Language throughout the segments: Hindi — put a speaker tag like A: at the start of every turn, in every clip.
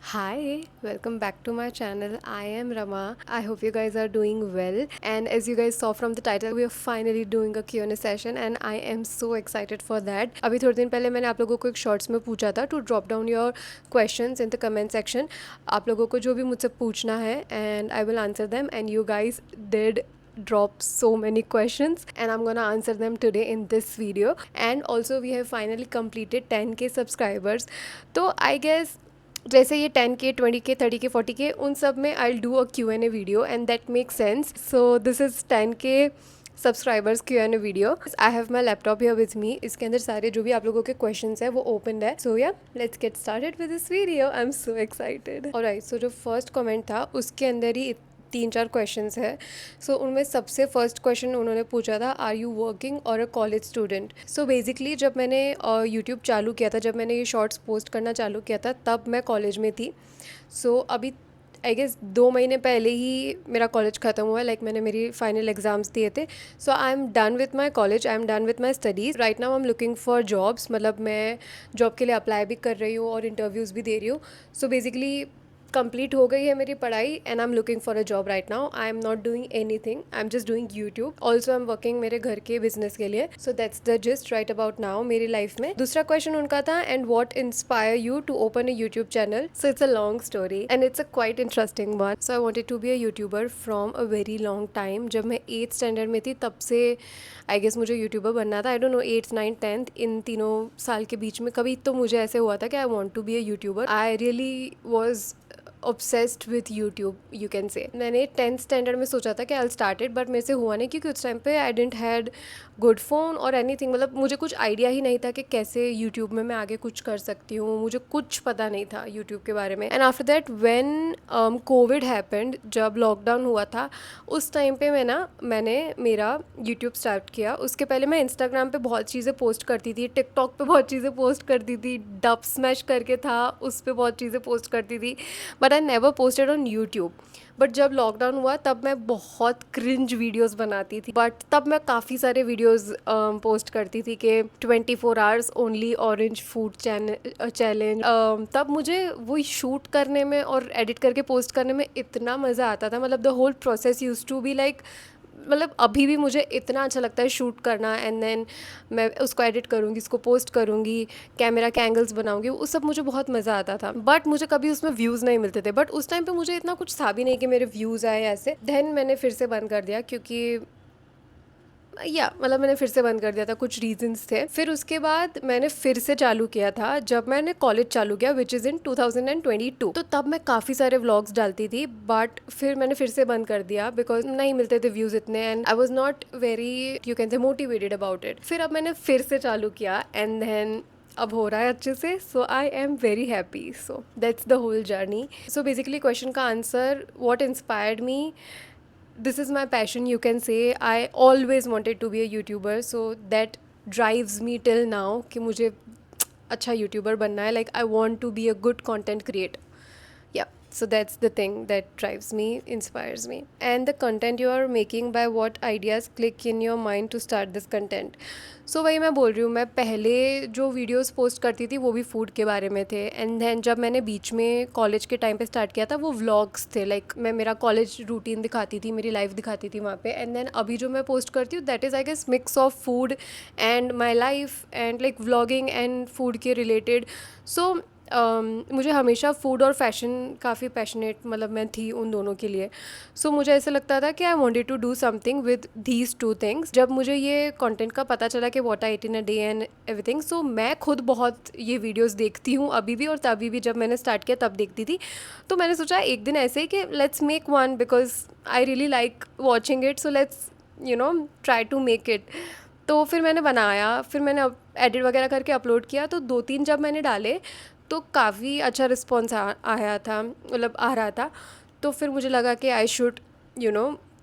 A: Hi, welcome back to my channel. I am Rama. I hope you guys are doing well. And as you guys saw from the title, we are finally doing a Q&A session and I am so excited for that. अभी थोड़े दिन पहले मैंने आप लोगों को एक शॉर्ट्स में पूछा था to drop down your questions in the comment section. आप लोगों को जो भी मुझसे पूछना है and I will answer them and you guys did drop so many questions and I'm gonna answer them today in this video. And also we have finally completed 10k subscribers. तो I guess जैसे ये 10k 20k 30k 40k उन सब में I do a Q and A video and that make sense. So this is 10k subscribers Q and A video. I have my laptop here with me. इसके अंदर सारे जो भी आप लोगों के क्वेश्चंस है वो ओपन है. So yeah let's get started with this video. I am so excited. Alright, so जो फर्स्ट कमेंट था उसके अंदर ही 3-4 क्वेश्चंस है. सो उनमें सबसे फर्स्ट क्वेश्चन उन्होंने पूछा था, आर यू वर्किंग और अ कॉलेज स्टूडेंट. सो बेसिकली जब मैंने यूट्यूब चालू किया था, जब मैंने ये शॉर्ट्स पोस्ट करना चालू किया था, तब मैं कॉलेज में थी. सो अभी आई गेस 2 महीने पहले ही मेरा कॉलेज ख़त्म हुआ. लाइक मैंने मेरी फाइनल एग्ज़ाम्स दिए थे. So I am done with my college, I am done with my studies. Right now I am looking for jobs. मतलब मैं जॉब के लिए अप्लाई भी कर रही हूँ और इंटरव्यूज़ भी दे रही हूँ. सो बेसिकली कंप्लीट हो गई है मेरी पढ़ाई and I am looking for a job right now. I am not doing anything, I am just doing YouTube. Also I am working मेरे घर के बिजनेस के लिए. So that's the just right about now मेरी लाइफ में. दूसरा क्वेश्चन उनका था, and what inspire you to open a YouTube channel. So it's a long story and it's a quite interesting one. So I wanted to be a YouTuber from a very long time. जब मैं 8th स्टैंडर्ड में थी तब से आई गेस मुझे यूट्यूबर बनना था. I don't know 8th 9th 10th इन तीनों साल के बीच में कभी तो मुझे ऐसे हुआ था कि I want to be a YouTuber. I really was obsessed with YouTube you can say. मैंने 10th स्टैंडर्ड में सोचा था कि आई स्टार्ट इट, बट मेरे से हुआ नहीं क्योंकि उस टाइम पे आई डेंट हैड गुड फ़ोन और एनीथिंग. मतलब मुझे कुछ आइडिया ही नहीं था कि कैसे यूट्यूब में मैं आगे कुछ कर सकती हूँ. मुझे कुछ पता नहीं था यूट्यूब के बारे में. And after that when Covid happened, जब लॉकडाउन हुआ था, उस टाइम पे मैंने मेरा यूट्यूब स्टार्ट किया. उसके पहले मैं इंस्टाग्राम पे बहुत चीज़ें पोस्ट करती थी, टिकटॉक पे बहुत चीज़ें पोस्ट करती थी, डब स्मैश करके था उस पर बहुत चीज़ें पोस्ट करती थी, but I never posted on YouTube. But जब लॉकडाउन हुआ तब मैं बहुत क्रिंज वीडियोस बनाती थी. बट तब मैं काफ़ी सारे वीडियोस पोस्ट करती थी कि 24 hours only orange food challenge. तब मुझे वो शूट करने में और एडिट करके पोस्ट करने में इतना मज़ा आता था. मतलब the whole process use to be like, मतलब अभी भी मुझे इतना अच्छा लगता है शूट करना. एंड देन मैं उसको एडिट करूँगी, उसको पोस्ट करूँगी, कैमरा के एंगल्स बनाऊँगी, उस सब मुझे बहुत मज़ा आता था. बट मुझे कभी उसमें व्यूज़ नहीं मिलते थे. बट उस टाइम पे मुझे इतना कुछ था भी नहीं कि मेरे व्यूज़ आए ऐसे. देन मैंने फिर से बंद कर दिया क्योंकि या मतलब मैंने फिर से बंद कर दिया था, कुछ रीजंस थे. फिर उसके बाद मैंने फिर से चालू किया था जब मैंने कॉलेज चालू किया, विच इज़ इन 2022. तो तब मैं काफ़ी सारे व्लॉग्स डालती थी, बट फिर मैंने फिर से बंद कर दिया बिकॉज नहीं मिलते थे व्यूज़ इतने and I was not very you can से मोटिवेटेड अबाउट इट. फिर अब मैंने फिर से चालू किया एंड देन अब हो रहा है अच्छे से. So I am very happy. So that's the whole journey. So basically question का answer, what inspired me, this is my passion you can say. I always wanted to be a YouTuber, so that drives me till now कि मुझे अच्छा यूट्यूबर बनना है. Like I want to be a good content creator. Yeah, so that's the thing that drives me, inspires me. And the content you are making, by what ideas click in your mind to start this content. So वही मैं बोल रही हूँ, मैं पहले जो वीडियोस पोस्ट करती थी वो भी फूड के बारे में थे. एंड देन जब मैंने बीच में कॉलेज के टाइम पे स्टार्ट किया था वो व्लॉग्स थे. लाइक मैं मेरा कॉलेज रूटीन दिखाती थी, मेरी लाइफ दिखाती थी वहाँ पे. एंड देन अभी जो मैं पोस्ट करती हूँ that is I guess mix of food and my life and like vlogging and food के रिलेटेड. सो मुझे हमेशा फूड और फैशन काफ़ी पैशनेट, मतलब मैं थी उन दोनों के लिए. सो मुझे ऐसा लगता था कि I wanted to do something with these two things. जब मुझे ये कंटेंट का पता चला कि what I eat in a day and everything, so मैं खुद बहुत ये वीडियोस देखती हूँ अभी भी, और तभी भी जब मैंने स्टार्ट किया तब देखती थी. तो मैंने सोचा एक दिन ऐसे ही कि let's make one because I really like watching it. So let's try to make it. तो फिर मैंने बनाया, फिर मैंने एडिट वगैरह करके अपलोड किया. तो 2-3 जब मैंने डाले तो काफ़ी अच्छा रिस्पॉन्स आया था, मतलब आ रहा था. तो फिर मुझे लगा कि I should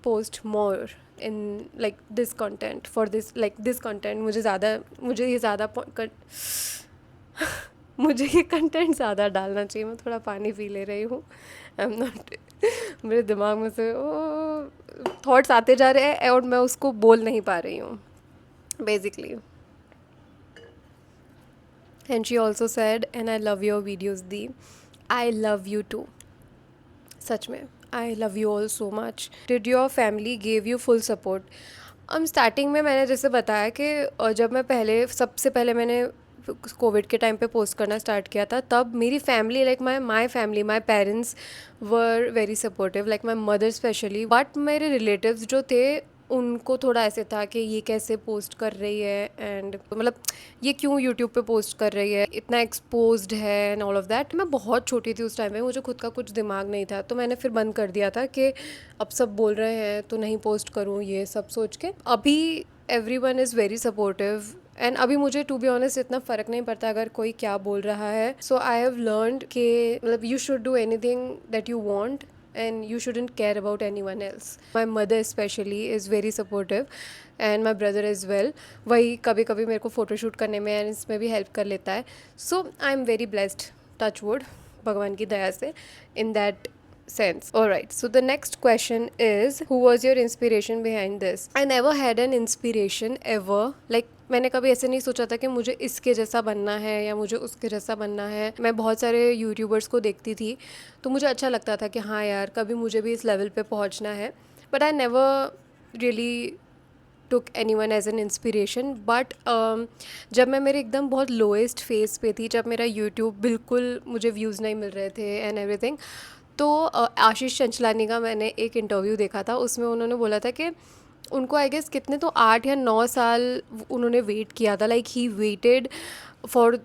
A: post more in like this content for this, like this content मुझे ये ज़्यादा मुझे ये कंटेंट ज़्यादा डालना चाहिए. मैं थोड़ा पानी पी ले रही हूँ. आई एम नॉट मेरे दिमाग में से थॉट्स आते जा रहे हैं और मैं उसको बोल नहीं पा रही हूँ basically. And she also said, and I love your videos, Dee. I love you too, सच में I love you all so much. Did your family give you full support? Starting में मैंने जैसे बताया कि जब मैं पहले सबसे पहले मैंने कोविड के टाइम पे पोस्ट करना स्टार्ट किया था, तब मेरी family like my family, my parents were very supportive, like my mother specially. But मेरे रिलेटिव्स जो थे उनको थोड़ा ऐसे था कि ये कैसे पोस्ट कर रही है, एंड मतलब ये क्यों यूट्यूब पे पोस्ट कर रही है, इतना एक्सपोज्ड है एंड ऑल ऑफ दैट। मैं बहुत छोटी थी उस टाइम में, मुझे खुद का कुछ दिमाग नहीं था, तो मैंने फिर बंद कर दिया था कि अब सब बोल रहे हैं तो नहीं पोस्ट करूँ, ये सब सोच के। अभी every one is very supportive, and अभी मुझे टू बी ऑनेस्ट इतना फ़र्क नहीं पड़ता अगर कोई क्या बोल रहा है। सो आई हैव लर्नड कि मतलब you should do anything that you want and you shouldn't care about anyone else. My mother especially is very supportive and my brother as well. वही कभी कभी मेरे को फ़ोटोशूट करने में एंड इसमें भी हेल्प कर लेता है। So I am very blessed, touch wood, भगवान की दया से, in that sense. Alright, so the next question is, who was your inspiration behind this? I never had an inspiration ever. Like मैंने कभी ऐसे नहीं सोचा था कि मुझे इसके जैसा बनना है या मुझे उसके जैसा बनना है। मैं बहुत सारे यूट्यूबर्स को देखती थी तो मुझे अच्छा लगता था कि हाँ यार कभी मुझे भी इस लेवल पे पहुंचना है, but I never really took anyone as an inspiration. But जब मैं मेरे एकदम बहुत लोएस्ट फेज पे थी, जब मेरा यूट्यूब बिल्कुल मुझे व्यूज़ नहीं मिल रहे थे एंड एवरीथिंग, तो आशीष चंचलानी का मैंने एक इंटरव्यू देखा था, उसमें उन्होंने बोला था कि उनको आई गेस कितने तो 8 या 9 साल उन्होंने वेट किया था, like he waited for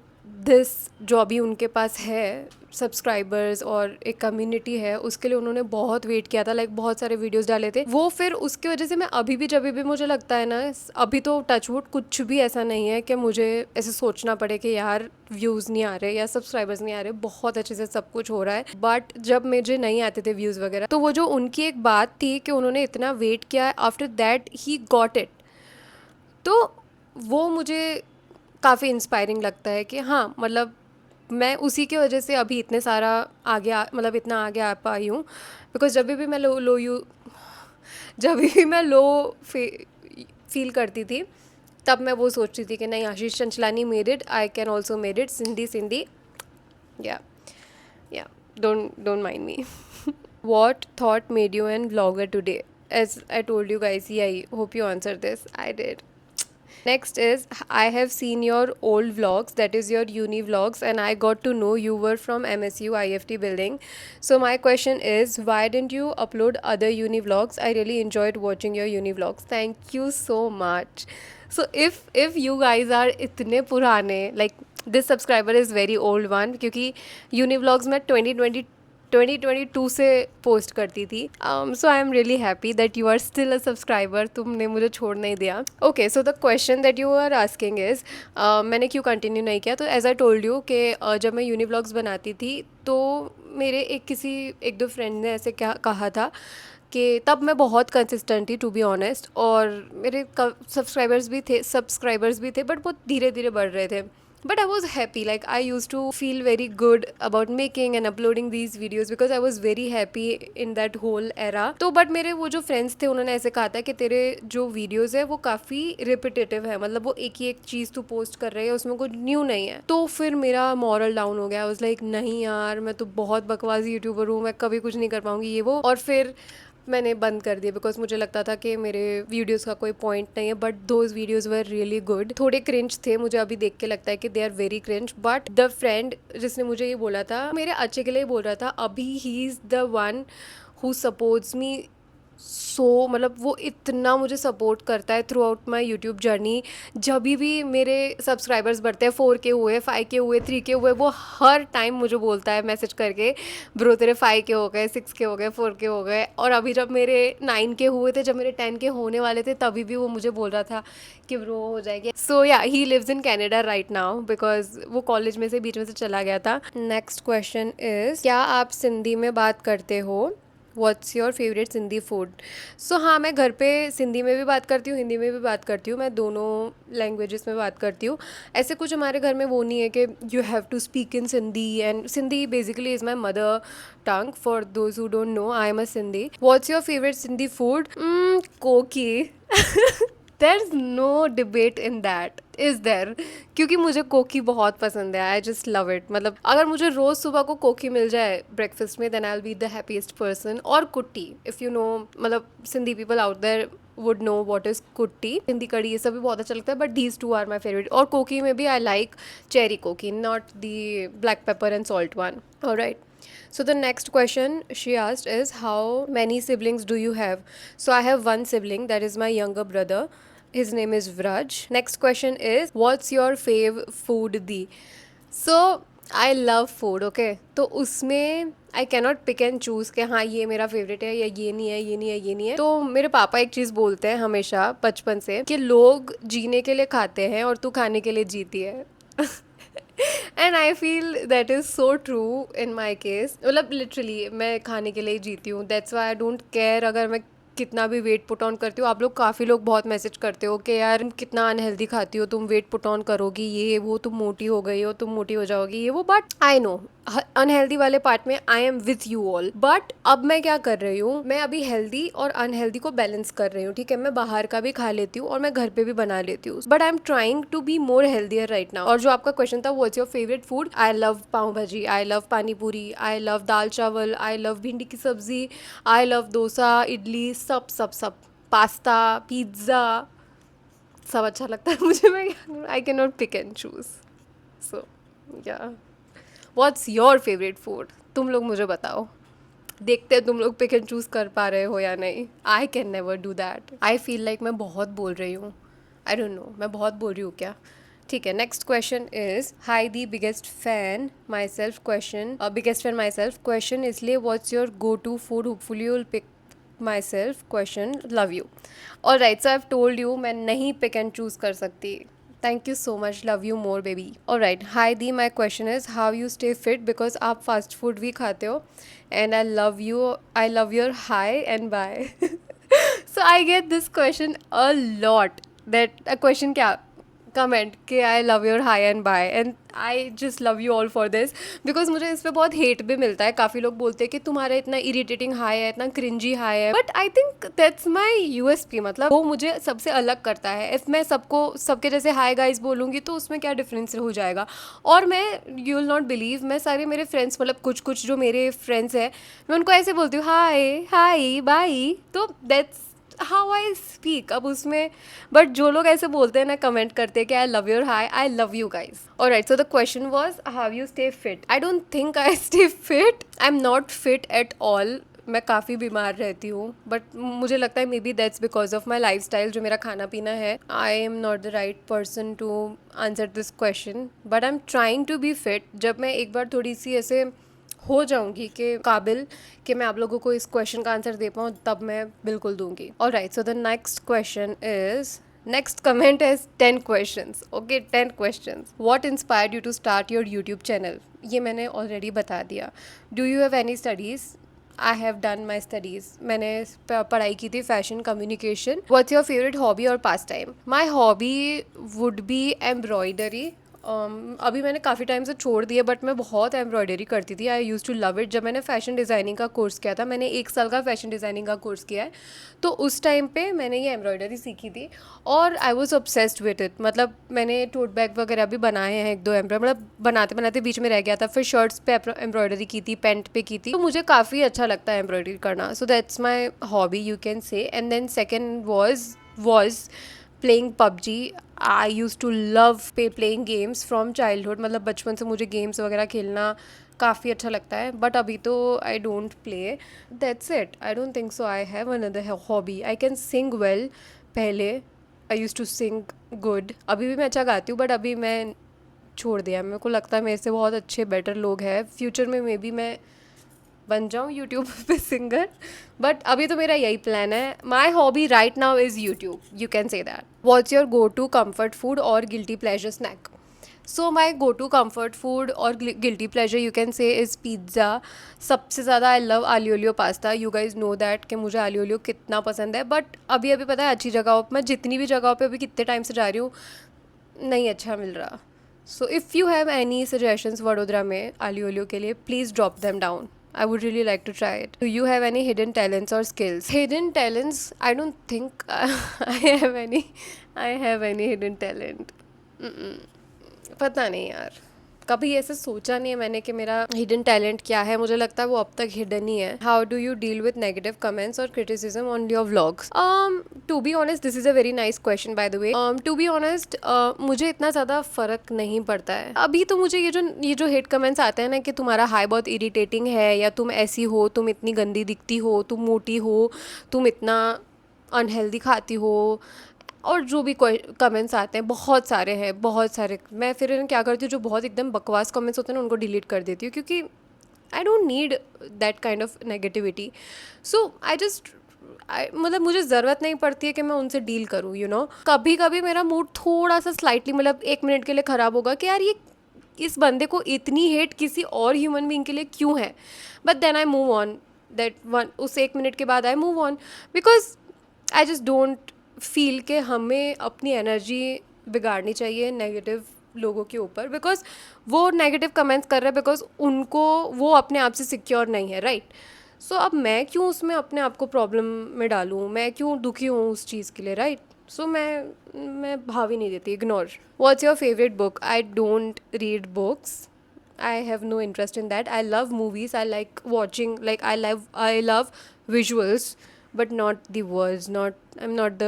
A: this. जो अभी उनके पास है सब्सक्राइबर्स और एक कम्युनिटी है, उसके लिए उन्होंने बहुत वेट किया था, लाइक बहुत सारे वीडियोस डाले थे वो। फिर उसकी वजह से मैं अभी भी जब भी मुझे लगता है ना, अभी तो टचवुड कुछ भी ऐसा नहीं है कि मुझे ऐसे सोचना पड़े कि यार व्यूज़ नहीं आ रहे या सब्सक्राइबर्स नहीं आ रहे, बहुत अच्छे से सब कुछ हो रहा है। बट जब मुझे नहीं आते थे व्यूज़ वगैरह, तो वो जो उनकी एक बात थी कि उन्होंने इतना वेट किया, after that he got it, तो वो मुझे काफ़ी इंस्पायरिंग लगता है कि हाँ मतलब मैं उसी की वजह से अभी इतने सारा मतलब इतना आगे आ पाई हूँ। बिकॉज जब भी मैं लो यू जब भी मैं लो फील करती थी, तब मैं वो सोचती थी कि नहीं, Ashish Chanchlani made it, I can also made it, Sindhi Sindhi, yeah yeah don't mind me. What thought made you an vlogger today? As I told you guys, yeah, I hope you answered this. I did. Next is, I have seen your old vlogs, that is your uni vlogs, and I got to know you were from MSU IFT building. So my question is, why didn't you upload other uni vlogs? I really enjoyed watching your uni vlogs. Thank you so much. So if you guys are इतने पुराने, like this subscriber is very old one, क्योंकि uni vlogs मैं 2022 से पोस्ट करती थी। So I am really happy that you are still a subscriber, तुमने मुझे छोड़ नहीं दिया। Okay, so the question that you are asking is, मैंने क्यों कंटिन्यू नहीं किया? तो एज आई टोल्ड यू कि जब मैं यूनी व्लॉग्स बनाती थी तो मेरे एक दो फ्रेंड ने ऐसे क्या कहा था कि तब मैं बहुत कंसिस्टेंट थी टू बी ऑनेस्ट, और मेरे सब्सक्राइबर्स भी थे बट बहुत धीरे धीरे बढ़ रहे थे। But I was happy, like I used to feel very good about making and uploading these videos because I was very happy in that whole era. तो but मेरे वो जो फ्रेंड्स थे उन्होंने ऐसे कहा था कि तेरे जो वीडियोज़ है वो काफ़ी रिपीटेटिव है, मतलब वो एक ही एक चीज़ तू पोस्ट कर रही है, उसमें कुछ न्यू नहीं है। तो फिर मेरा मॉरल डाउन हो गया। आई वाज लाइक नहीं यार, मैं तो बहुत बकवास यूट्यूबर हूँ, मैं कभी कुछ नहीं कर पाऊँगी ये वो। और फिर मैंने बंद कर दिया बिकॉज मुझे लगता था कि मेरे वीडियोस का कोई पॉइंट नहीं है। But those videos were really good. थोड़े क्रिंज थे, मुझे अभी देख के लगता है कि they are very cringe, but the friend जिसने मुझे ये बोला था मेरे अच्छे के लिए बोल रहा था, अभी he is the one who supports me so, मतलब वो इतना मुझे सपोर्ट करता है throughout my YouTube journey. जब भी मेरे सब्सक्राइबर्स बढ़ते हैं, 4K हुए, 5K हुए, 3K हुए, वो हर टाइम मुझे बोलता है मैसेज करके, ब्रो तेरे 5K हो गए, 6K हो गए, 4K हो गए। और अभी जब मेरे 9K हुए थे, जब मेरे 10K होने वाले थे, तभी भी वो मुझे बोल रहा था कि ब्रो हो जाएगी। So yeah, he lives in Canada right now because वो कॉलेज में से बीच में से चला गया था। नेक्स्ट क्वेश्चन इज़, क्या आप सिंधी में बात करते हो? What's your favourite Sindhi food? So हाँ, मैं घर पे सिंधी में भी बात करती हूँ, हिंदी में भी बात करती हूँ, मैं दोनों लैंग्वेजेस में बात करती हूँ। ऐसे कुछ हमारे घर में वो नहीं है कि you have to speak in Sindhi, and Sindhi basically is my mother tongue for those who don't know, I am a Sindhi. What's your favourite Sindhi food? Koki there is no debate in that, is there? क्योंकि मुझे कोकी बहुत पसंद है, आई जस्ट लव इट। मतलब अगर मुझे रोज सुबह को कोकी मिल जाए ब्रेकफास्ट में, then I will be the happiest person. और कुट्टी, इफ़ यू नो, मतलब Sindhi people out there would know what is kutti. Hindi कड़ी ये सब भी बहुत अच्छा लगता है, but these two are my favourite. और कोकी में भी I like cherry koki, not the black pepper and salt one. Alright. So the next question she asked is, how many siblings do you have? So I have one sibling, that is my younger brother. His name is Vraj. Next question is, what's your fave food दी? So I love food, okay? तो उसमें I cannot pick and choose कि हाँ ये मेरा फेवरेट है या ये नहीं है, ये नहीं है, ये नहीं है। तो मेरे पापा एक चीज़ बोलते हैं हमेशा बचपन से कि लोग जीने के लिए खाते हैं और तू खाने के लिए जीती है। And I feel that is so true in my case. मतलब लिटरली मैं खाने के लिए ही जीती हूँ। That's why I don't care अगर मैं कितना भी वेट पुट ऑन करती हूँ। आप लोग काफ़ी लोग बहुत मैसेज करते हो कि यार तुम कितना अनहेल्दी खाती हो, तुम वेट पुट ऑन करोगी, ये वो, तुम मोटी हो गई हो, तुम मोटी हो जाओगी, ये वो। बट आई नो अनहेल्दी वाले पार्ट में I am with you all. But अब मैं क्या कर रही हूँ, मैं अभी हेल्दी और अनहेल्दी को बैलेंस कर रही हूँ। ठीक है, मैं बाहर का भी खा लेती हूँ और मैं घर पे भी बना लेती हूँ, but I am trying to be more healthier right now. और जो आपका क्वेश्चन था, what's your favourite food, I love pav bhaji, I love पानी पूरी, आई लव दाल चावल, आई लव भिंडी की सब्जी, आई लव डोसा, इडली, सब सब सब, पास्ता, पिज्ज़ा, सब अच्छा लगता है मुझे। मैं I can not pick and choose. So yeah, what's your favourite food? तुम लोग मुझे बताओ, देखते हैं तुम लोग पिक एंड चूज़ कर पा रहे हो या नहीं। I can never do that. I feel like मैं बहुत बोल रही हूँ, आई डोंट नो मैं बहुत बोल रही हूँ क्या। ठीक है, next question is, hi Dee biggest fan myself question, biggest fan myself question, इसलिए what's your go to food, hopefully you will pick myself question, love you. और right, so I have told you मैं नहीं पिक एंड चूज़ कर सकती। Thank you so much, love you more baby. Alright, hi Dee, my question is, how you stay fit, because आप फास्ट फूड भी खाते हो, and I love you, I love your hi and bye. So I get this question a lot, that a question क्या, कमेंट कि I love your hi and bye, and I just love you all for this, because मुझे इस पर बहुत हेट भी मिलता है। काफ़ी लोग बोलते हैं कि तुम्हारा इतना इरिटेटिंग हाई है, इतना क्रिंजी हाई है, but I think that's my USP. मतलब वो मुझे सबसे अलग करता है। इफ़ मैं सबको सबके जैसे हाई गाइस बोलूँगी तो उसमें क्या डिफरेंस हो जाएगा। और मैं, यू विल नॉट बिलीव, मैं सारे मेरे फ्रेंड्स, मतलब कुछ कुछ जो मेरे फ्रेंड्स हैं, मैं उनको ऐसे बोलती हूँ, हाय हाय बाय। तो दैट्स हाउ आई स्पीक। अब उसमें, बट जो लोग ऐसे बोलते हैं ना, कमेंट करते हैं कि I love your hi, I love you guys. Alright, so the question was, how you stay fit. I don't think I stay fit, I am not fit at all. मैं काफ़ी बीमार रहती हूँ, बट मुझे लगता है may be that's because of my lifestyle, जो मेरा खाना पीना है। I am not the right person to answer this question, but I am trying to B fit. जब मैं एक बार थोड़ी सी ऐसे हो जाऊंगी कि काबिल कि मैं आप लोगों को इस क्वेश्चन का आंसर दे पाऊँ, तब मैं बिल्कुल दूंगी। Alright, so the next question is, next comment is 10 questions. Okay, 10 questions. What inspired you to start your YouTube channel? ये मैंने ऑलरेडी बता दिया. Do you have any studies? I have done my studies. मैंने पढ़ाई की थी fashion communication. What's your favorite hobby और पास time? My hobby would be embroidery. अभी मैंने काफ़ी टाइम से छोड़ दिया, बट मैं बहुत एम्ब्रॉयडरी करती थी। आई यूज़ टू लव इट। जब मैंने फ़ैशन डिज़ाइनिंग का कोर्स किया था, मैंने 1 साल का फ़ैशन डिज़ाइनिंग का कोर्स किया है, तो उस टाइम पे मैंने ये एम्ब्रॉयडरी सीखी थी और I was obsessed with it. मतलब मैंने टोट बैग वगैरह भी बनाए हैं, 1-2 मतलब बनाते बनाते बीच में रह गया था। फिर शर्ट्स पे एम्ब्रॉयडरी की थी, पेंट पे की थी, तो मुझे काफ़ी अच्छा लगता है एम्ब्रॉयडरी करना। So that's my hobby, you can say. And then second was playing PUBG. I use to love playing games from childhood. मतलब बचपन से मुझे गेम्स वगैरह खेलना काफ़ी अच्छा लगता है, बट अभी तो I don't play. That's it, I don't think so I have another hobby. I can sing well. पहले आई यूज़ टू सिंग गुड, अभी भी मैं अच्छा गाती हूँ, बट अभी मैं छोड़ दिया। मेरे को लगता है मेरे से बहुत अच्छे बेटर लोग हैं। फ्यूचर में मे बी मैं बन जाऊँ यूट्यूब पे सिंगर, बट अभी तो मेरा यही प्लान है। My hobby right now is YouTube, you can say that. What's your go to comfort food और guilty pleasure snack? So my go to comfort food और guilty pleasure, you can say, is pizza. सबसे ज़्यादा I love aglio olio pasta. You guys know that कि मुझे आलू ओलियो कितना पसंद है, बट अभी पता है अच्छी जगहों, मैं जितनी भी जगहों पे अभी कितने टाइम से जा रही हूँ, नहीं अच्छा मिल रहा। So if you have any suggestions Vadodara में आलू ओलियो के लिए, please drop them down. I would really like to try it. Do you have any hidden talents or skills? Hidden talents? I don't think I have any. I have any hidden talent. Mm-mm. पता नहीं यार, कभी ऐसे सोचा नहीं है मैंने कि मेरा हिडन टैलेंट क्या है. मुझे लगता है वो अब तक हिडन ही है. How do you deal with negative comments और criticism on your vlogs? To be honest, this is a very nice question by the way. To be honest, मुझे इतना ज़्यादा फ़र्क नहीं पड़ता है अभी. तो मुझे ये जो हेट कमेंट्स आते हैं ना कि तुम्हारा हाई बहुत इरिटेटिंग है, या तुम ऐसी हो, तुम इतनी गंदी दिखती हो, तुम मोटी हो, तुम इतना अनहेल्दी खाती हो, और जो भी कमेंट्स आते हैं, बहुत सारे हैं, बहुत सारे. मैं फिर क्या करती हूँ, जो बहुत एकदम बकवास कमेंट्स होते हैं ना, उनको डिलीट कर देती हूँ, क्योंकि I don't need that kind of negativity. So I just, मतलब मुझे ज़रूरत नहीं पड़ती है कि मैं उनसे डील करूँ, यू नो. कभी कभी मेरा मूड थोड़ा सा स्लाइटली, मतलब 1 मिनट के लिए ख़राब होगा कि यार ये इस बंदे को इतनी हेट किसी और ह्यूमन बीइंग के लिए क्यों है. But then I move on. That one, उस 1 मिनट के बाद I move on, because I just don't feel के हमें अपनी एनर्जी बिगाड़नी चाहिए नेगेटिव लोगों के ऊपर, बिकॉज वो नेगेटिव कमेंट्स कर रहे हैं बिकॉज उनको, वो अपने आप से सिक्योर नहीं है, राइट. सो अब मैं क्यों उसमें अपने आप को प्रॉब्लम में डालूँ, मैं क्यों दुखी हूँ उस चीज़ के लिए, राइट. सो मैं भाव ही नहीं देती, ignore. What's your favourite book? I don't read books. I have no interest in that. I love movies. I like watching, like I love visuals, but not the words. I'm not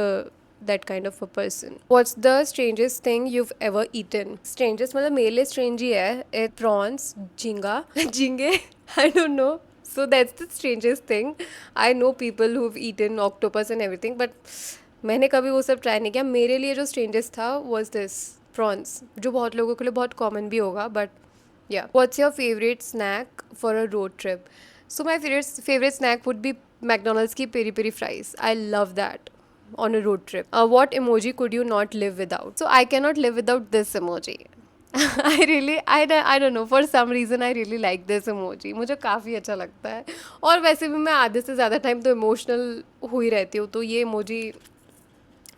A: that kind of a person. What's the strangest thing you've ever eaten? Strangest मतलब मेरे लिए strange ही है. It prawns, झींगा, झींगे. I don't know. So that's the strangest thing. I know people who've eaten octopus and everything, but मैंने कभी वो सब ट्राई नहीं किया. मेरे लिए जो strangest था was this prawns, जो बहुत लोगों के लिए बहुत common भी होगा, but yeah. What's your favorite snack for a road trip? So my favorite snack would be McDonald's की peri peri fries. I love that on a road trip. What emoji could you not live without? So I cannot live without this emoji. I don't know, for some reason I really like this emoji. मुझे काफ़ी अच्छा लगता है, और वैसे भी मैं आधे से ज़्यादा टाइम तो इमोशनल हुई रहती हूँ, तो ये emoji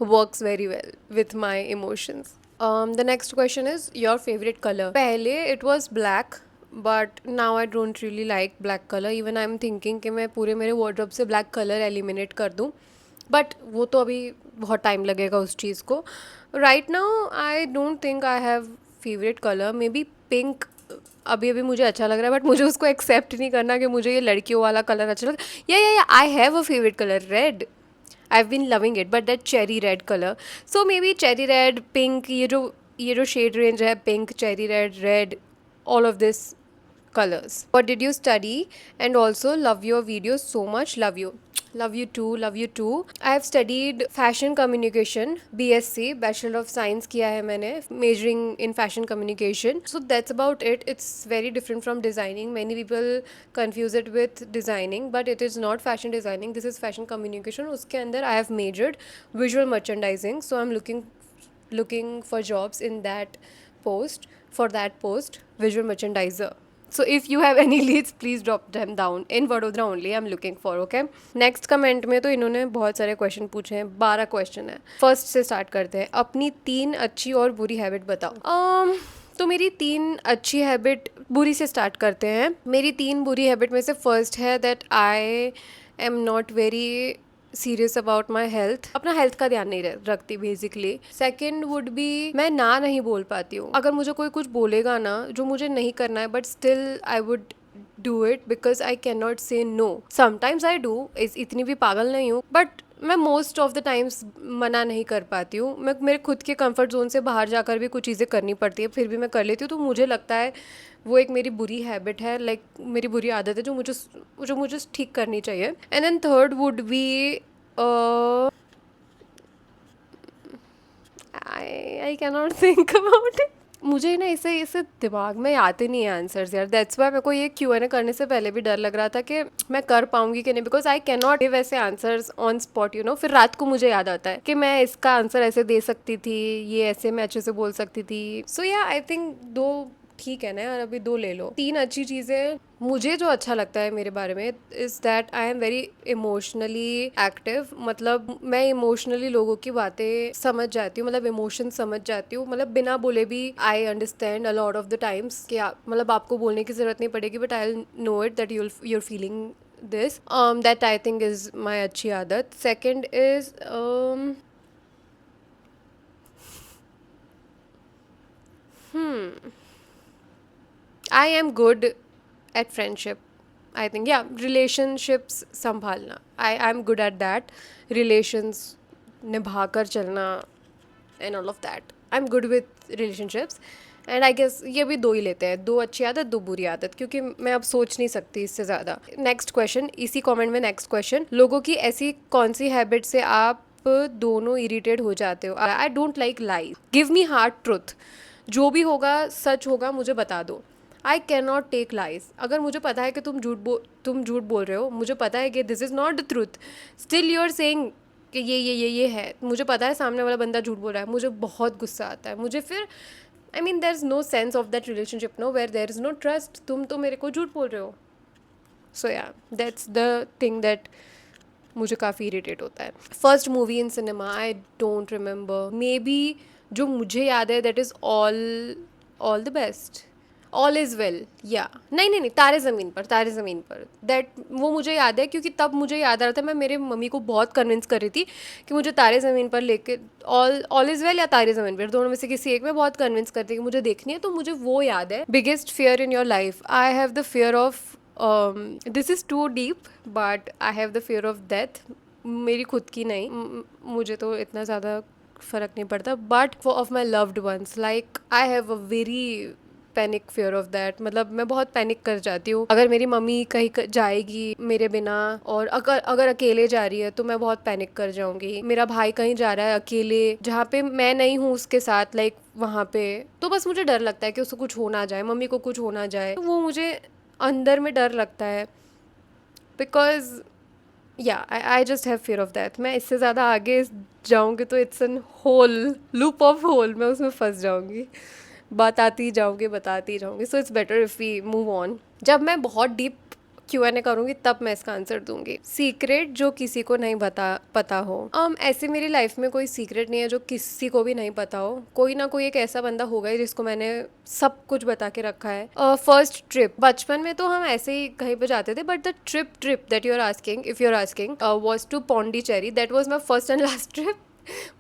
A: works very well with my emotions. The next question is your favorite color. पहले it was black, but now I don't really like black color. Even I'm thinking कि मैं पूरे मेरे wardrobe से black color eliminate कर दूँ, but वो तो अभी बहुत टाइम लगेगा उस चीज़ को. Right now I don't think I have favorite color. Maybe pink अभी अभी मुझे अच्छा लग रहा है, बट मुझे उसको एक्सेप्ट नहीं करना कि मुझे ये लड़कियों वाला कलर अच्छा लगता है. या I have a favourite colour, red. I've been loving it, but that cherry red color. So maybe cherry red, pink, ये जो shade range है, pink, cherry red, all of this colors. What did you study? And also love your videos so much. Love you. Love you too. Love you too. I have studied fashion communication, BSc, Bachelor of Science किया है मैंने, majoring in fashion communication. So that's about it. It's very different from designing. Many people confuse it with designing, but it is not fashion designing. This is fashion communication. उसके अंदर I have majored visual merchandising. So I'm looking for jobs in that post, visual merchandiser. So if you have any leads, please drop them down. In Vadodara only I'm looking for, okay? Next comment में तो इन्होंने बहुत सारे क्वेश्चन पूछे हैं, 12 क्वेश्चन है. फर्स्ट से स्टार्ट करते हैं. अपनी 3 अच्छी और बुरी हैबिट बताओ. तो मेरी 3 अच्छी हैबिट, बुरी से स्टार्ट करते हैं. मेरी 3 बुरी हैबिट में से फर्स्ट है that I am not very serious about my health. अपना हेल्थ का ध्यान नहीं रखती बेसिकली. सेकेंड वुड बी, मैं ना नहीं बोल पाती हूँ. अगर मुझे कोई कुछ बोलेगा ना जो मुझे नहीं करना है, but still I would do it because I can not से नो. समटाइम्स आई डू, इतनी भी पागल नहीं हूँ, बट मैं मोस्ट ऑफ द टाइम्स मना नहीं कर पाती हूँ. मैं मेरे खुद के कंफर्ट जोन से बाहर जाकर भी कुछ चीज़ें करनी पड़ती है, फिर भी मैं कर लेती हूँ. तो मुझे लगता है वो एक मेरी बुरी हैबिट है, लाइक मेरी बुरी आदत है जो मुझे ठीक करनी चाहिए. And then third would be I can not think about it. मुझे ना इसे दिमाग में आते नहीं है आंसर्स यार. दैट्स वाई मेरे को ये Q&A करने से पहले भी डर लग रहा था कि मैं कर पाऊंगी कि नहीं, because I can not give ऐसे answers on spot, you know. फिर रात को मुझे याद आता है कि मैं इसका आंसर ऐसे दे सकती थी, ये ऐसे मैं अच्छे से बोल सकती थी. सो या आई थिंक 2 ठीक है ना यार, अभी 2 ले लो. 3 अच्छी चीज़ें मुझे जो अच्छा लगता है मेरे बारे में is that I am very emotionally active. मतलब मैं इमोशनली लोगों की बातें समझ जाती हूँ, मतलब इमोशन समझ जाती हूँ, मतलब बिना बोले भी I understand a lot of the times कि मतलब आपको बोलने की ज़रूरत नहीं पड़ेगी, but I know it that you're feeling this. That I think is my अच्छी आदत। Second is I am good at friendship. I think yeah relationships संभालना, I am good at that. Relations निभा कर चलना and all of that, I am good with relationships. And I guess ये भी दो ही लेते हैं, दो अच्छी आदत दो बुरी आदत, क्योंकि मैं अब सोच नहीं सकती इससे ज़्यादा। नेक्स्ट क्वेश्चन, इसी कमेंट में नेक्स्ट क्वेश्चन, लोगों की ऐसी कौन सी हैबिट से आप दोनों इरिटेट हो जाते हो? I don't like lie, give me hard truth. जो भी होगा सच होगा, मुझे बता दो। I can not take lies. अगर मुझे पता है कि तुम झूठ बोल रहे हो, मुझे पता है कि this is not the truth, still you are saying कि ये है, मुझे पता है सामने वाला बंदा झूठ बोल रहा है, मुझे बहुत गुस्सा आता है। मुझे फिर I mean there is no sense of that relationship, no, where there is no trust. तुम तो मेरे को झूठ बोल रहे हो। सो या दैट्स द थिंग दैट मुझे काफ़ी इरिटेट होता है। First movie in cinema, I don't remember, may be जो मुझे याद है that is all the best, all is well, या नहीं, तारे ज़मीन पर, तारे ज़मीन पर, दैट वो मुझे याद है, क्योंकि तब मुझे याद आ रहा था, मैं मेरे मम्मी को बहुत कन्विंस कर रही थी कि मुझे तारे ज़मीन पर लेके, ऑल इज़ वेल या तारे ज़मीन पर, दोनों में से किसी एक में बहुत कन्विंस करती कि मुझे देखनी है। तो मुझे वो याद है। Biggest fear in your life, I have the fear of, this is too deep, but I have the fear of death. मेरी खुद की नहीं, मुझे तो इतना ज़्यादा फ़र्क नहीं पड़ता, but for of my loved ones, like I have a very panic fear of that. मतलब मैं बहुत पैनिक कर जाती हूँ अगर मेरी मम्मी कहीं जाएगी मेरे बिना, और अगर अगर अकेले जा रही है तो मैं बहुत पैनिक कर जाऊंगी। मेरा भाई कहीं जा रहा है अकेले, जहाँ पे मैं नहीं हूँ उसके साथ, लाइक वहाँ पे, तो बस मुझे डर लगता है कि उसको कुछ हो ना जाए, मम्मी को कुछ हो ना जाए, तो वो मुझे अंदर में डर लगता है। Because yeah I just have fear of that. मैं इससे ज़्यादा आगे जाऊंगी तो it's an whole loop of whole, मैं उसमें फंस जाऊंगी, बताती जाऊंगी। So it's better if we move on. जब मैं बहुत डीप Q&A करूंगी तब मैं इसका आंसर दूंगी। सीक्रेट जो किसी को नहीं पता हो। ऐसे मेरी लाइफ में कोई सीक्रेट नहीं है जो किसी को भी नहीं पता हो। कोई ना कोई एक ऐसा बंदा होगा ही जिसको मैंने सब कुछ बता के रखा है। फर्स्ट ट्रिप, बचपन में तो हम ऐसे ही कहीं पे जाते थे, but the trip that you are asking, if you are asking, was to Pondicherry. That was my first and last trip.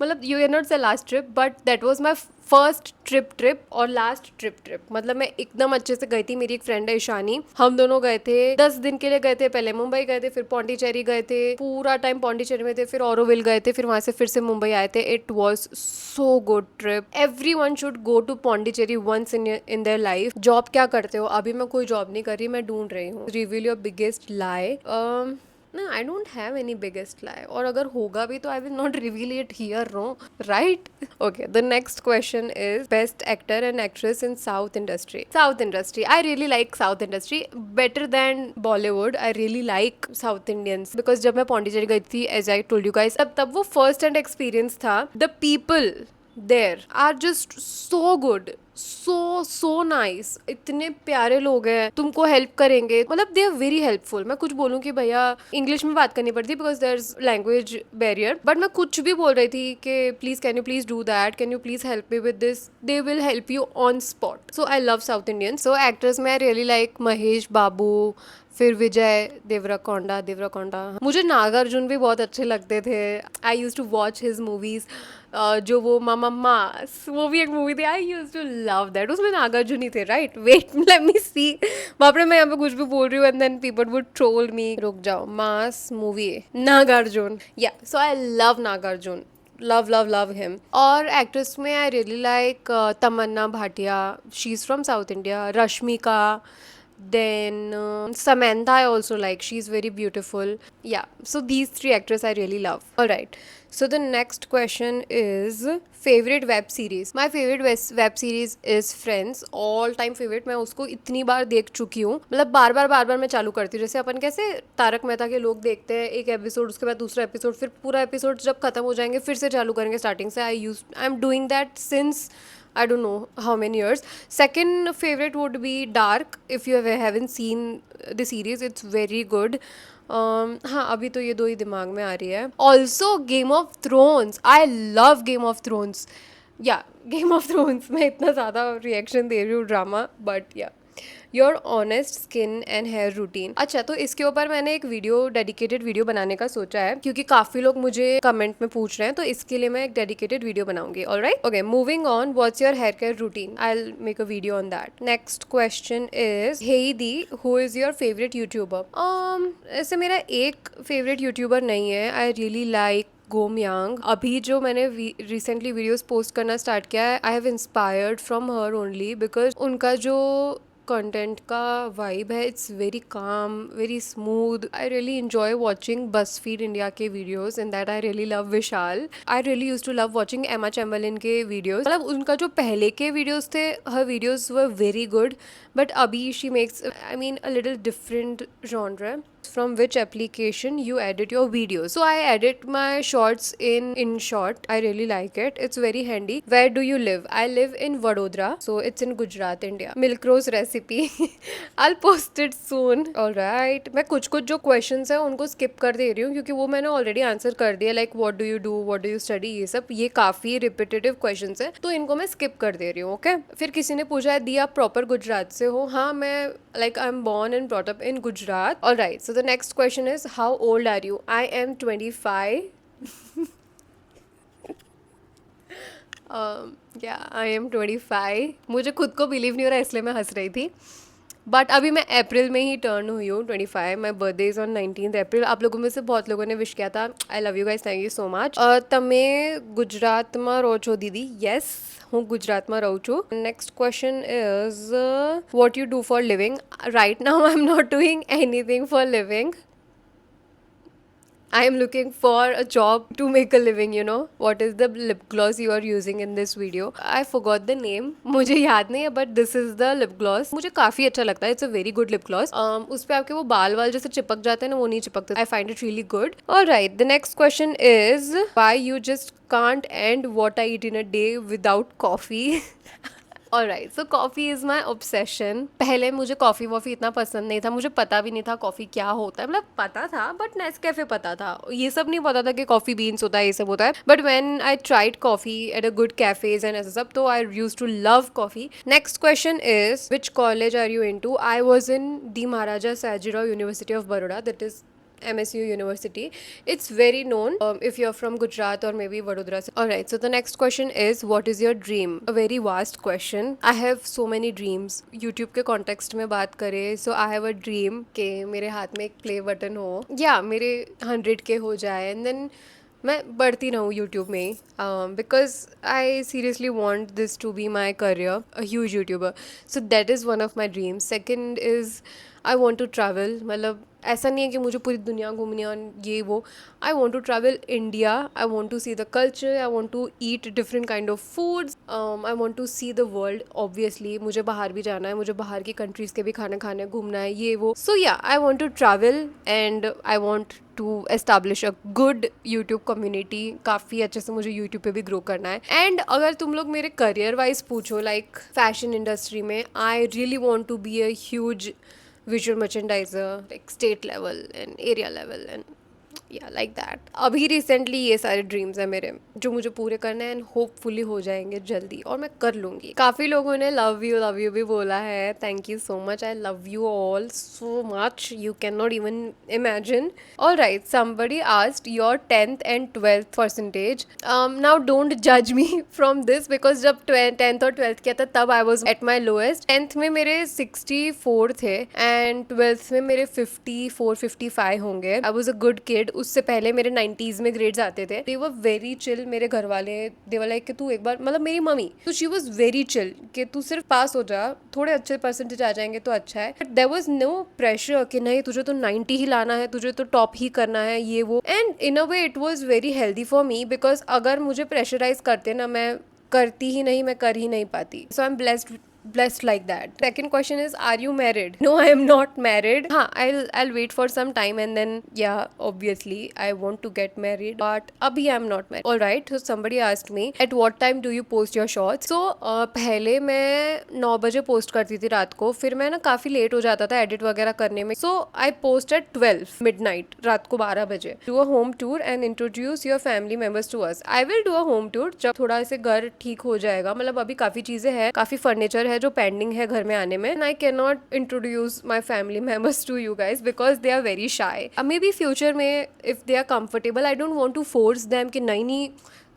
A: मतलब you can not say last trip, but that was my first trip और लास्ट ट्रिप। मतलब मैं एकदम अच्छे से गई थी। मेरी एक फ्रेंड है ईशानी, हम दोनों गए थे, 10 दिन के लिए गए थे। पहले मुंबई गए थे, फिर पौंडीचेरी गए थे, पूरा टाइम पौंडीचेरी में थे, फिर ऑरोविल गए थे, फिर वहां से फिर से मुंबई आए थे। It was so good trip. Everyone should go to Pondicherry once in their life. Job क्या करते हो? अभी मैं कोई जॉब नहीं कर रही, मैं ढूंढ रही हूँ। Reveal your biggest lie. No, I don't have any biggest lie. और अगर होगा भी तो I will not reveal it here, no, right? Okay, the next question is best actor and actress in South industry. South industry, I really like South industry better than Bollywood. I really like South Indians because जब मैं पौंडीचेरी गई थी, as I told you guys, तब वो first hand experience था. The people there are just so good, so nice. इतने प्यारे लोग हैं, तुमको हेल्प करेंगे, मतलब दे आर वेरी हेल्पफुल। मैं कुछ बोलूँ कि भैया इंग्लिश में बात करनी पड़ती because there is language barrier, but मैं कुछ भी बोल रही थी कि please can you please do that, can you please help me with this, they will help you on spot. So I love South Indian. So actors में I really like Mahesh Babu, फिर विजय देवराकोंडा। मुझे नागार्जुन भी बहुत अच्छे लगते थे। I use to watch his movies. जो वो मामा मास, वो भी एक मूवी थी, I use to love that. उसमें नागार्जुन ही थे, right? Wait, let me see. बाप रे, मैं यहाँ पे कुछ भी बोल रही हूँ and then people would troll me. रुक जाओ, मास मूवी नागार्जुन, या so I love Nagarjuna, love him. और एक्ट्रेस में I really like Tamannaah Bhatia, she is from South India. Rashmika, then Samantha I also like, she's very beautiful. Yeah, so these three actors I really love. All right, so the next question is favorite web series. My favorite web series is Friends, all time favorite. मैं उसको इतनी बार देख चुकी हूँ, मतलब बार बार मैं चालू करती हूँ। जैसे अपन कैसे तारक मेहता के लोग देखते हैं एक एपिसोड, उसके बाद दूसरा एपिसोड, फिर पूरा एपिसोड जब खत्म हो जाएंगे फिर से चालू करेंगे स्टार्टिंग से। I am doing that since I don't know how many years. Second favorite would be Dark. If you haven't seen the series, it's very good. हाँ, अभी तो ये दो ही दिमाग में आ रही है. Also Game of Thrones, I love Game of Thrones. Yeah Game of Thrones मैं इतना ज़्यादा रिएक्शन दे रही हूँ drama, but yeah your honest skin and hair routine. अच्छा, तो इसके ऊपर मैंने एक वीडियो, डेडिकेटेड वीडियो बनाने का सोचा है, क्योंकि काफ़ी लोग मुझे कमेंट में पूछ रहे हैं, तो इसके लिए मैं एक डेडिकेटेड वीडियो बनाऊंगी. Alright, okay, moving on. What's your hair care routine? I will make a video on that. Next question is, Heidi, who is your favourite YouTuber? ऐसे मेरा एक फेवरेट यूट्यूबर नहीं है. आई रियली लाइक गोम यांग. अभी जो मैंने रिसेंटली वीडियोस पोस्ट करना स्टार्ट किया है, I have inspired from her only, because उनका जो कंटेंट का वाइब है, it's very calm, very smooth. I really enjoy watching BuzzFeed India के videos, in that I really love Vishal. I really use to love watching Emma Chamberlain के वीडियोस. मतलब उनका जो पहले के वीडियोस थे, her videos were very good, but अभी she makes, I mean, a little different genre. From which application you edit your videos? So I edit my shorts in InShot. I really like it. It's very handy. Where do you live? I live in Vadodara, so it's in Gujarat, India. Milk Rose recipe. I'll post it soon. Alright. मैं कुछ जो questions है उनको skip कर दे रही हूँ, क्योंकि वो मैंने already answer कर दिया. Like what do you do, what do you study, ये सब, ये काफ़ी repetitive questions है, तो इनको मैं skip कर दे रही हूँ. Okay? फिर किसी ने पूछा है, दी आप प्रॉपर गुजरात से हो? हाँ, मैं like I'm born and brought up in Gujarat. Alright. So the next question is, how old are you? I am 25. Yeah, I am 25. मुझे खुद को बिलीव नहीं हो रहा, इसलिए मैं हंस रही थी. बट अभी मैं अप्रैल में ही टर्न हुई हूँ 25. My birthday is on 19th अप्रैल. आप लोगों में से बहुत लोगों ने विश किया था. आई love you guys, thank you so much. તમે ગુજરાતમાં રહો છો દીદી? યસ, હું ગુજરાતમાં રહું છું. Next question is, what you do for living? Right now I am not doing anything for living. I am looking for a job to make a living, you know. What is the lip gloss you are using in this video? I forgot the name. मुझे याद नहीं है, but this is the lip gloss. मुझे काफ़ी अच्छा लगता है. It's a very good lip gloss. उस पे आपके वो बाल वाल जैसे चिपक जाते हैं ना, वो नहीं चिपकते. I find it really good. Alright, the next question is, why you just can't end what I eat in a day without coffee? Alright, so coffee is my obsession. पहले मुझे कॉफ़ी वॉफ़ी इतना पसंद नहीं था, मुझे पता भी नहीं था कॉफ़ी क्या होता है. मतलब पता था, बट नेस्कैफे पता था, ये सब नहीं पता था कि कॉफ़ी बीन्स होता है, ये सब होता है. But when I tried coffee at a good cafes and ऐसा सब, तो I use to love coffee. Next question is, which college are you in to? I was in the Maharaja Sayajirao University of Baroda, that is MSU University. It's very known if you're from Gujarat or maybe Vadodara. Alright, so the next question is, what is your dream? A very vast question. I have so many dreams. YouTube के context में बात करें, so I have a dream कि मेरे हाथ में एक play button हो, या मेरे 100K हो जाए, and then मैं बढ़ती रहूँ यूट्यूब में. Because I seriously want this to be my career, a huge YouTuber. So that is one of my dreams. Second is, I want to travel. मतलब ऐसा नहीं है कि मुझे पूरी दुनिया घूमनी है ये वो. I want to travel India. I want to see the culture. I want to eat different kind of foods. I want to see the world. Obviously मुझे बाहर भी जाना है, मुझे बाहर की कंट्रीज़ के भी खाने खाने घूमना है, ये वो. So yeah, I want to travel and I want to establish a good YouTube community. काफ़ी अच्छे से मुझे यूट्यूब पे भी ग्रो करना है. एंड अगर तुम लोग मेरे करियर वाइज पूछो, लाइक फैशन इंडस्ट्री में, I really want to be a huge visual merchandiser, like state level and area level, and yeah, like that. अभी रिसेंटली ये सारे ड्रीम्स हैं मेरे, जो मुझे पूरे करने हैं, एंड होपफुली हो जाएंगे जल्दी, और मैं कर लूँगी. काफ़ी लोगों ने लव यू भी बोला है. Thank you so much. I love you all so much, you can not even imagine. Alright, somebody asked your 10th and 12th percentage. Now don't जज मी फ्रॉम दिस, बिकॉज जब 10th और 12th किया था, तब I was at my lowest. 10th में मेरे 64 थे, एंड 12th में मेरे 54-55 होंगे. I was a good kid. उससे पहले मेरे 90s में ग्रेड्स आते थे. दे वर वेरी चिल. मेरे घर वाले, दे वर लाइक कि तू एक बार, मतलब मेरी मम्मी, तो शी वॉज वेरी चिल कि तू सिर्फ पास हो जा, थोड़े अच्छे परसेंटेज आ जाएंगे तो अच्छा है. But there was no pressure कि नहीं तुझे तो 90 ही लाना है, तुझे तो टॉप ही करना है, ये वो. And in a way it was very healthy for me, because अगर मुझे प्रेशराइज करते ना, मैं करती ही नहीं, मैं कर ही नहीं पाती. So I am blessed blessed like that. Second question is, are you married? No, I am not married. हाँ, I'll wait for some time and then yeah, obviously I want to get married, but अभी I'm not married. All right, so somebody asked me at what time do you post your shorts? So पहले मैं 9 बजे पोस्ट करती थी रात को, फिर मैं ना काफी लेट हो जाता था एडिट वगैरह करने में, so I post at 12 midnight, रात को 12 बजे. Do a home tour and introduce your family members to us. I will do a home tour जब थोड़ा ऐसे घर ठीक हो जाएगा. मतलब अभी काफी चीजें हैं, काफी फर्नीचर है जो पेंडिंग है घर में आने में, and I cannot introduce my family members to you guys because they are very shy. Maybe future में if they are comfortable, I don't want to force them कि नहीं नहीं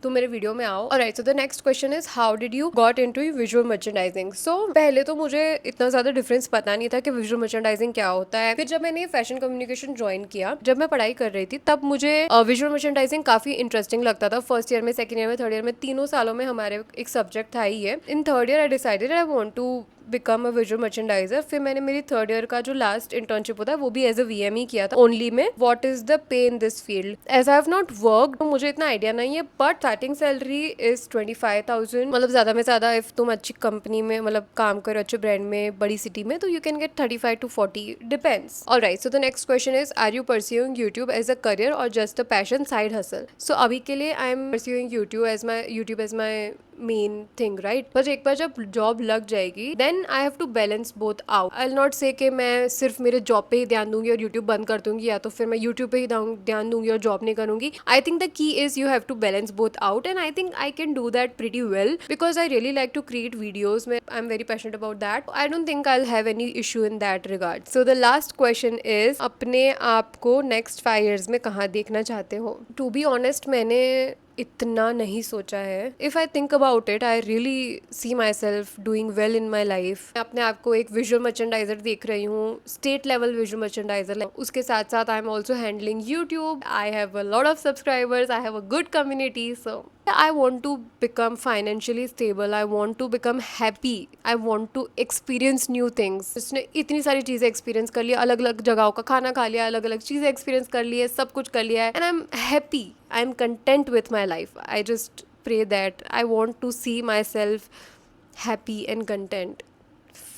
A: तो मेरे वीडियो में आओ. Alright, so the next question is how did you got into visual merchandising? So पहले तो मुझे इतना ज़्यादा डिफरेंस पता नहीं था कि विजुअल मर्चेंडाइजिंग क्या होता है. फिर जब मैंने फैशन कम्युनिकेशन ज्वाइन किया, जब मैं पढ़ाई कर रही थी, तब मुझे विजुअल मर्चेंडाइजिंग काफ़ी इंटरेस्टिंग लगता था. फर्स्ट ईयर में, सेकंड ईयर में, थर्ड ईयर में, तीनों सालों में हमारे एक सब्जेक्ट था ही है. In third year I decided I want to become a visual merchandiser. फिर मैंने मेरी थर्ड ईयर का जो लास्ट इंटर्नशिप होता है वो भी एज अ वीएम ही किया था ओनली में. What is the pay in this field? As I have not worked, मुझे इतना आइडिया नहीं है, बट स्टार्टिंग सैलरी इज 25,000. मतलब ज़्यादा में ज़्यादा इफ तुम अच्छी कंपनी में मतलब काम करो, अच्छे ब्रांड में, बड़ी सिटी में, तो you can get 35 to 40, depends. Alright, so the next question is are you pursuing YouTube as a career or just a passion side hustle? So अभी के लिए I am pursuing YouTube as my main thing, right. पर एक बार जब जॉब लग जाएगी then I have to balance both out. I will not say कि मैं सिर्फ मेरे जॉब पे ही ध्यान दूंगी और यूट्यूब बंद कर दूंगी, या तो फिर मैं यूट्यूब पे ही ध्यान दूंगी और जॉब नहीं करूंगी. I think the key is you have to balance both out and I think I can do that pretty well because I really like to create videos में. I am very passionate about that. I don't think I will have any issue in that regard. So the last question is अपने आप को नेक्स्ट 5 years में कहाँ देखना चाहते हो? टू बी ऑनेस्ट मैंने इतना नहीं सोचा है. If I think about it, I really see my self doing well in my life. मैं अपने आप को एक विजुअल मर्चेंडाइजर देख रही हूँ, स्टेट लेवल विजुअल मर्चेंडाइजर. उसके साथ साथ I am also handling YouTube. I have a lot of subscribers, I have a good community. So I want to become financially stable. I want to become happy. I want to experience new things. उसने इतनी सारी चीज़ें एक्सपीरियंस कर लिया, अलग अलग जगहों का खाना खा लिया, अलग अलग चीज़ें एक्सपीरियंस कर ली है, सब कुछ कर लिया है. And I'm happy. I'm content with my life. I just pray that I want to see myself happy and content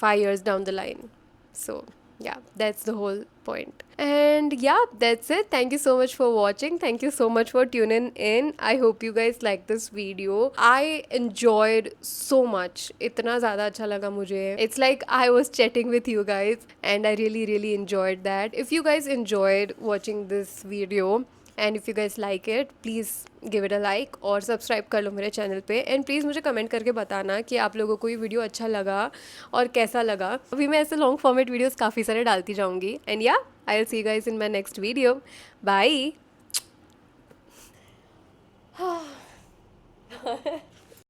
A: 5 years down the line. So yeah, that's the whole point. And yeah, that's it. Thank you so much for watching. Thank you so much for tuning in. I hope you guys like this video. I enjoyed so much. इतना ज़्यादा अच्छा लगा मुझे. It's like I was chatting with you guys and I really enjoyed that. If you guys enjoyed watching this video and if you guys like it, please give it a like और सब्सक्राइब कर लो मेरे चैनल पे. एंड प्लीज़ मुझे कमेंट करके बताना कि आप लोगों को ये वीडियो अच्छा लगा और कैसा लगा. अभी मैं ऐसे लॉन्ग फॉर्मेट वीडियोस काफ़ी सारे डालती जाऊँगी. And yeah, I will see you guys in my next video. Bye.